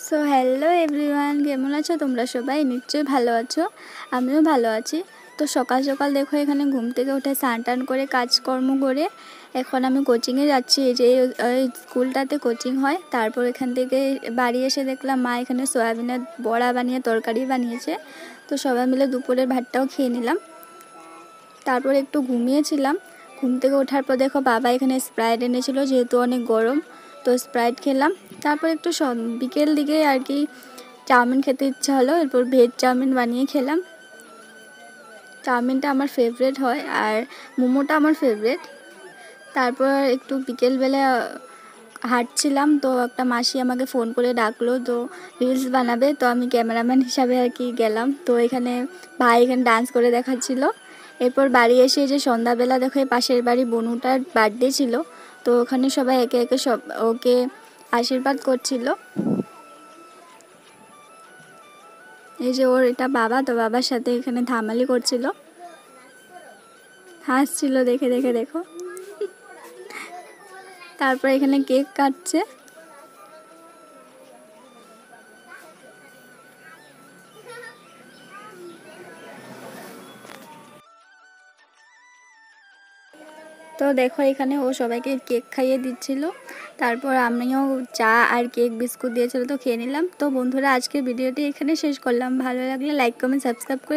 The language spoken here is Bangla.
সো হ্যালো এভরিওয়ান, কেমন আছো তোমরা? সবাই নিশ্চয়ই ভালো আছো, আমিও ভালো আছি। তো সকাল সকাল দেখো এখানে ঘুম থেকে উঠে স্নান টান করে কাজকর্ম করে এখন আমি কোচিংয়ে যাচ্ছি। এই যে এই স্কুলটাতে কোচিং হয়। তারপর এখান থেকে বাড়ি এসে দেখলাম মা এখানে সয়াবিনের বড়া বানিয়ে তরকারি বানিয়েছে। তো সবাই মিলে দুপুরের ভাতটাও খেয়ে নিলাম। তারপর একটু ঘুমিয়েছিলাম। ঘুম থেকে ওঠার পর দেখো বাবা এখানে স্প্রাইট এনেছিল, যেহেতু অনেক গরম, তো স্প্রাইট খেলাম। তারপর একটু বিকেল দিকে আর কি চাউমিন খেতে ইচ্ছা হলো, এরপর ভেজ চাউমিন বানিয়ে খেলাম। চাউমিনটা আমার ফেভারেট হয় আর মোমোটা আমার ফেভারেট। তারপর একটু বিকেলবেলা হাঁটছিলাম, তো একটা মাসি আমাকে ফোন করে ডাকলো, তো রিলস বানাবে, তো আমি ক্যামেরাম্যান হিসাবে আর কি গেলাম। তো এখানে ভাই এখানে ডান্স করে দেখাচ্ছিল। এরপর বাড়ি এসে যে সন্ধ্যাবেলা দেখো পাশের বাড়ি বনুটার বার্থডে ছিল, তো ওখানে সবাই একে একে সব ওকে আশীর্বাদ করছিল। এই যে ওর এটা বাবা, তো বাবার সাথে এখানে ধামালি করছিল, হাসছিল দেখে দেখে দেখো। তারপর এখানে কেক কাটছে। তো দেখো এখানে ও সবাইকে কেক খাইয়ে দিচ্ছিল। তারপর আমিও চা আর কেক বিস্কুট দিয়েছিল, তো খেয়ে নিলাম। তো বন্ধুরা, আজকের ভিডিওটি এখানে শেষ করলাম। ভালো লাগলে লাইক কমেন্ট সাবস্ক্রাইব করে